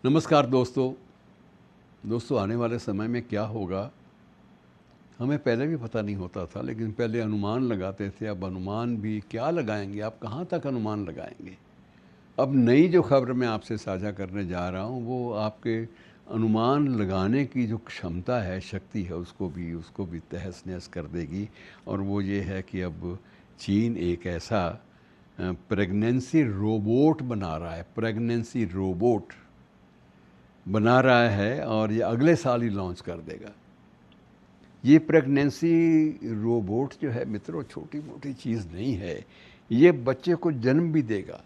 नमस्कार दोस्तों आने वाले समय में क्या होगा हमें पहले भी पता नहीं होता था, लेकिन पहले अनुमान लगाते थे। अब अनुमान भी क्या लगाएंगे, आप कहाँ तक अनुमान लगाएंगे। अब नई जो खबर मैं आपसे साझा करने जा रहा हूँ वो आपके अनुमान लगाने की जो क्षमता है, शक्ति है, उसको भी तहस नहस कर देगी। और वो ये है कि अब चीन एक ऐसा प्रेगनेंसी रोबोट बना रहा है, प्रेगनेंसी रोबोट बना रहा है और ये अगले साल ही लॉन्च कर देगा। ये प्रेगनेंसी रोबोट जो है मित्रों, छोटी मोटी चीज़ नहीं है। ये बच्चे को जन्म भी देगा।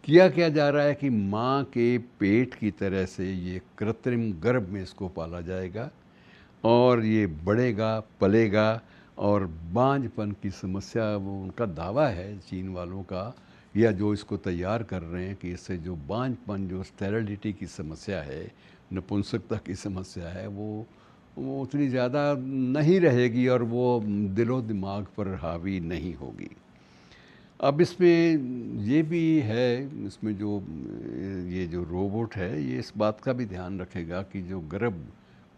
किया क्या जा रहा है कि माँ के पेट की तरह से ये कृत्रिम गर्भ में इसको पाला जाएगा और ये बढ़ेगा, पलेगा और बांझपन की समस्या, वो उनका दावा है चीन वालों का, या जो इसको तैयार कर रहे हैं, कि इससे जो बांझपन, जो स्टेरिलिटी की समस्या है, नपुंसकता की समस्या है, वो उतनी ज़्यादा नहीं रहेगी और वो दिलो दिमाग पर हावी नहीं होगी। अब इसमें ये भी है, इसमें जो ये जो रोबोट है ये इस बात का भी ध्यान रखेगा कि जो गर्भ,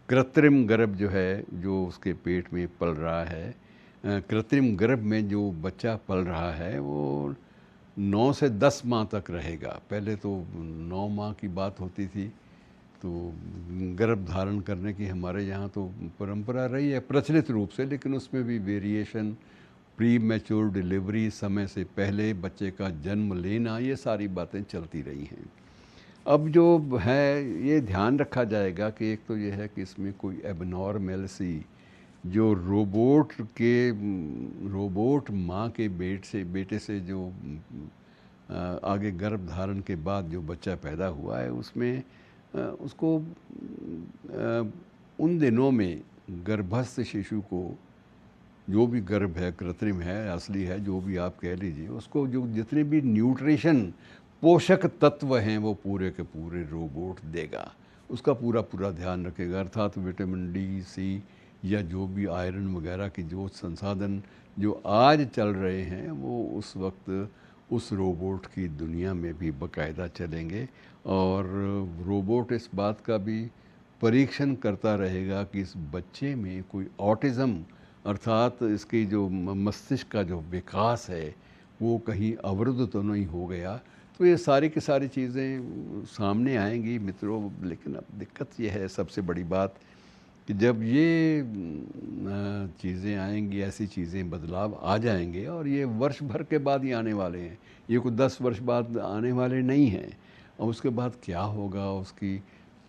कृत्रिम गर्भ जो है, जो उसके पेट में पल रहा है, कृत्रिम गर्भ में जो बच्चा पल रहा है वो 9 से 10 माह तक रहेगा। पहले तो 9 माह की बात होती थी, तो गर्भ धारण करने की हमारे यहाँ तो परंपरा रही है प्रचलित रूप से, लेकिन उसमें भी वेरिएशन, प्री मैच्योर डिलीवरी, समय से पहले बच्चे का जन्म लेना, ये सारी बातें चलती रही हैं। अब जो है ये ध्यान रखा जाएगा कि एक तो ये है कि इसमें कोई एबनॉर्मेलिटी, जो रोबोट माँ के बेटे से जो आगे गर्भ धारण के बाद जो बच्चा पैदा हुआ है, उसमें उसको उन दिनों में गर्भस्थ शिशु को, जो भी गर्भ है, कृत्रिम है, असली है, जो भी आप कह लीजिए, उसको जो जितने भी न्यूट्रिशन, पोषक तत्व हैं, वो पूरे के पूरे रोबोट देगा। उसका पूरा पूरा ध्यान रखेगा, अर्थात विटामिन डी, सी या जो भी आयरन वगैरह की जो संसाधन जो आज चल रहे हैं, वो उस वक्त उस रोबोट की दुनिया में भी बाकायदा चलेंगे। और रोबोट इस बात का भी परीक्षण करता रहेगा कि इस बच्चे में कोई ऑटिज़म, अर्थात इसकी जो मस्तिष्क का जो विकास है वो कहीं अवरुद्ध तो नहीं हो गया। तो ये सारी की सारी चीज़ें सामने आएंगी मित्रों। लेकिन अब दिक्कत ये है, सबसे बड़ी बात, कि जब ये चीज़ें आएंगी, ऐसी चीज़ें, बदलाव आ जाएंगे, और ये वर्ष भर के बाद ही आने वाले हैं, ये कोई 10 वर्ष बाद आने वाले नहीं हैं। और उसके बाद क्या होगा, उसकी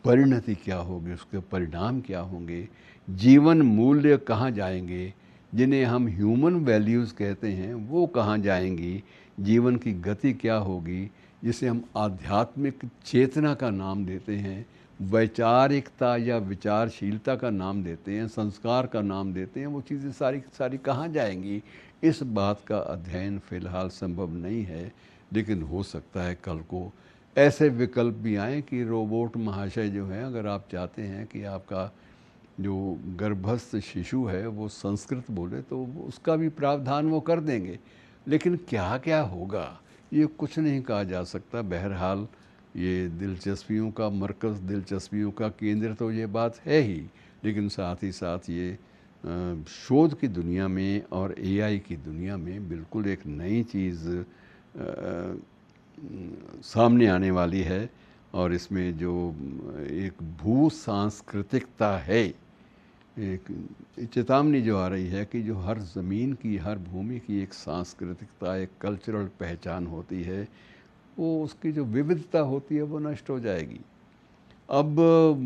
परिणति क्या होगी, उसके परिणाम क्या होंगे, जीवन मूल्य कहाँ जाएंगे, जिन्हें हम ह्यूमन वैल्यूज़ कहते हैं वो कहाँ जाएंगी, जीवन की गति क्या होगी, जिसे हम आध्यात्मिक चेतना का नाम देते हैं, वैचारिकता या विचारशीलता का नाम देते हैं, संस्कार का नाम देते हैं, वो चीज़ें सारी सारी कहाँ जाएंगी, इस बात का अध्ययन फ़िलहाल संभव नहीं है। लेकिन हो सकता है कल को ऐसे विकल्प भी आए कि रोबोट महाशय जो हैं, अगर आप चाहते हैं कि आपका जो गर्भस्थ शिशु है वो संस्कृत बोले, तो उसका भी प्रावधान वो कर देंगे। लेकिन क्या क्या होगा ये कुछ नहीं कहा जा सकता। बहरहाल ये दिलचस्पियों का मरकज़, दिलचस्पियों का केंद्र तो ये बात है ही, लेकिन साथ ही साथ ये शोध की दुनिया में और एआई की दुनिया में बिल्कुल एक नई चीज़ सामने आने वाली है। और इसमें जो एक भू सांस्कृतिकता है, एक चेतावनी जो आ रही है कि जो हर ज़मीन की, हर भूमि की एक सांस्कृतिकता, एक कल्चरल पहचान होती है, वो उसकी जो विविधता होती है वो नष्ट हो जाएगी। अब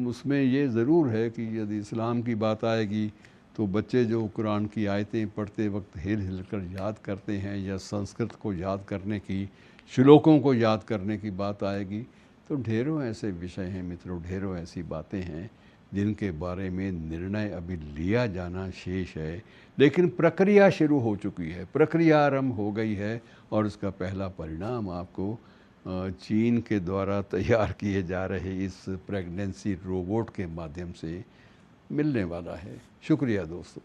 उसमें ये ज़रूर है कि यदि इस्लाम की बात आएगी तो बच्चे जो कुरान की आयतें पढ़ते वक्त हिल हिल कर याद करते हैं, या संस्कृत को याद करने की, श्लोकों को याद करने की बात आएगी, तो ढेरों ऐसे विषय हैं मित्रों, ढेरों ऐसी बातें हैं जिनके बारे में निर्णय अभी लिया जाना शेष है। लेकिन प्रक्रिया शुरू हो चुकी है, प्रक्रिया आरंभ हो गई है, और उसका पहला परिणाम आपको चीन के द्वारा तैयार किए जा रहे इस प्रेगनेंसी रोबोट के माध्यम से मिलने वाला है। शुक्रिया दोस्तों।